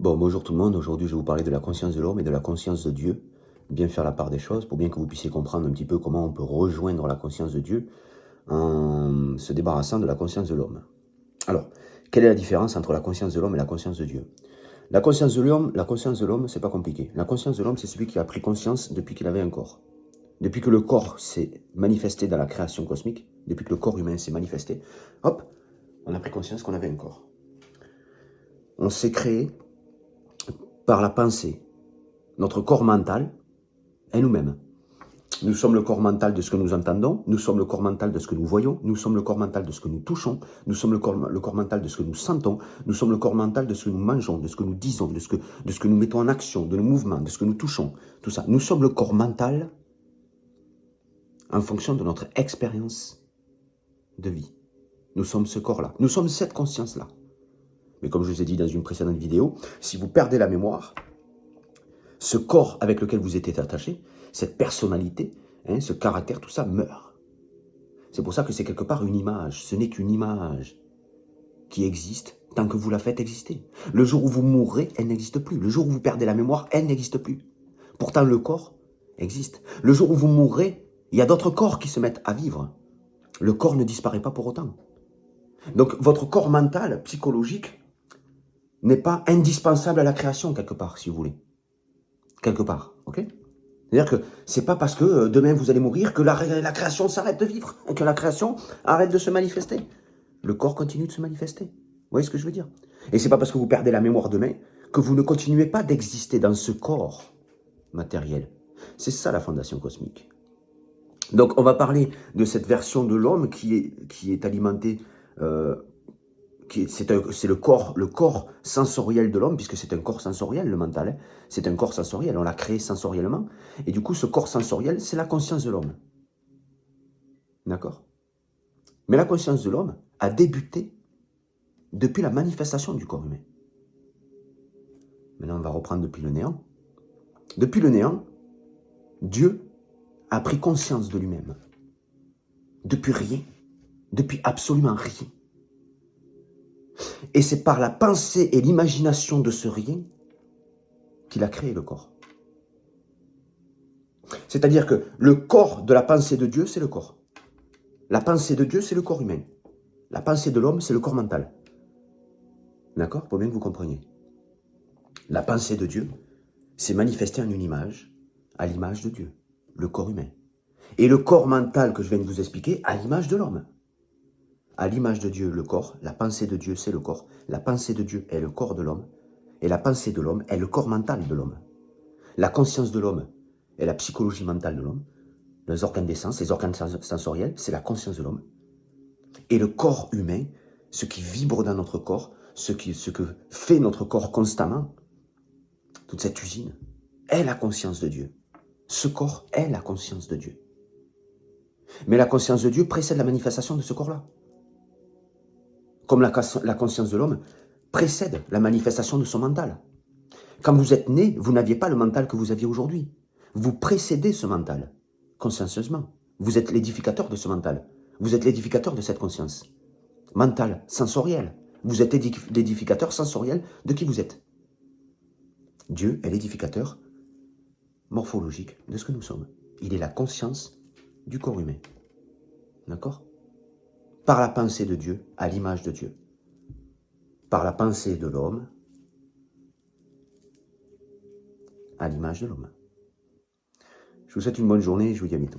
Bon, bonjour tout le monde. Aujourd'hui, je vais vous parler de la conscience de l'homme et de la conscience de Dieu. Bien faire la part des choses pour bien que vous puissiez comprendre un petit peu comment on peut rejoindre la conscience de Dieu en se débarrassant de la conscience de l'homme. Alors, quelle est la différence entre la conscience de l'homme et la conscience de Dieu? La conscience de l'homme, c'est pas compliqué. La conscience de l'homme, c'est celui qui a pris conscience depuis qu'il avait un corps. Depuis que le corps s'est manifesté dans la création cosmique, depuis que le corps humain s'est manifesté, hop, on a pris conscience qu'on avait un corps. On s'est créé par la pensée. Notre corps mental est nous-mêmes. Nous sommes le corps mental de ce que nous entendons, nous sommes le corps mental de ce que nous voyons, nous sommes le corps mental de ce que nous touchons, nous sommes le corps mental de ce que nous sentons, nous sommes le corps mental de ce que nous mangeons, de ce que nous disons, de ce que nous mettons en action, de nos mouvements, de ce que nous touchons, tout ça. Nous sommes le corps mental en fonction de notre expérience de vie. Nous sommes ce corps-là, nous sommes cette conscience-là. Mais comme je vous ai dit dans une précédente vidéo, si vous perdez la mémoire, ce corps avec lequel vous étiez attaché, cette personnalité, ce caractère, tout ça meurt. C'est pour ça que c'est quelque part une image. Ce n'est qu'une image qui existe tant que vous la faites exister. Le jour où vous mourrez, elle n'existe plus. Le jour où vous perdez la mémoire, elle n'existe plus. Pourtant, le corps existe. Le jour où vous mourrez, il y a d'autres corps qui se mettent à vivre. Le corps ne disparaît pas pour autant. Donc, votre corps mental, psychologique, n'est pas indispensable à la création, quelque part, si vous voulez. Quelque part, ok? C'est-à-dire que c'est pas parce que demain vous allez mourir que la création s'arrête de vivre, que la création arrête de se manifester. Le corps continue de se manifester. Vous voyez ce que je veux dire? Et c'est pas parce que vous perdez la mémoire demain que vous ne continuez pas d'exister dans ce corps matériel. C'est ça la fondation cosmique. Donc on va parler de cette version de l'homme qui est alimentée, c'est le corps sensoriel de l'homme, puisque c'est un corps sensoriel, le mental. Hein. C'est un corps sensoriel, on l'a créé sensoriellement. Et du coup, ce corps sensoriel, c'est la conscience de l'homme. D'accord? Mais la conscience de l'homme a débuté depuis la manifestation du corps humain. Maintenant, on va reprendre depuis le néant. Depuis le néant, Dieu a pris conscience de lui-même. Depuis rien. Depuis absolument rien. Et c'est par la pensée et l'imagination de ce rien qu'il a créé le corps. C'est-à-dire que le corps de la pensée de Dieu, c'est le corps. La pensée de Dieu, c'est le corps humain. La pensée de l'homme, c'est le corps mental. D'accord? Pour bien que vous compreniez. La pensée de Dieu s'est manifestée en une image, à l'image de Dieu, le corps humain. Et le corps mental que je viens de vous expliquer, à l'image de l'homme. À l'image de Dieu, le corps, la pensée de Dieu, c'est le corps. La pensée de Dieu est le corps de l'homme. Et la pensée de l'homme est le corps mental de l'homme. La conscience de l'homme est la psychologie mentale de l'homme. Les organes des sens, les organes sensoriels, c'est la conscience de l'homme. Et le corps humain, ce qui vibre dans notre corps, ce que fait notre corps constamment, toute cette usine, est la conscience de Dieu. Ce corps est la conscience de Dieu. Mais la conscience de Dieu précède la manifestation de ce corps-là. Comme la conscience de l'homme précède la manifestation de son mental. Quand vous êtes né, vous n'aviez pas le mental que vous aviez aujourd'hui. Vous précédez ce mental, consciencieusement. Vous êtes l'édificateur de ce mental. Vous êtes l'édificateur de cette conscience. Mental, sensoriel. Vous êtes l'édificateur sensoriel de qui vous êtes. Dieu est l'édificateur morphologique de ce que nous sommes. Il est la conscience du corps humain. D'accord? Par la pensée de Dieu, à l'image de Dieu. Par la pensée de l'homme, à l'image de l'homme. Je vous souhaite une bonne journée et je vous dis à bientôt.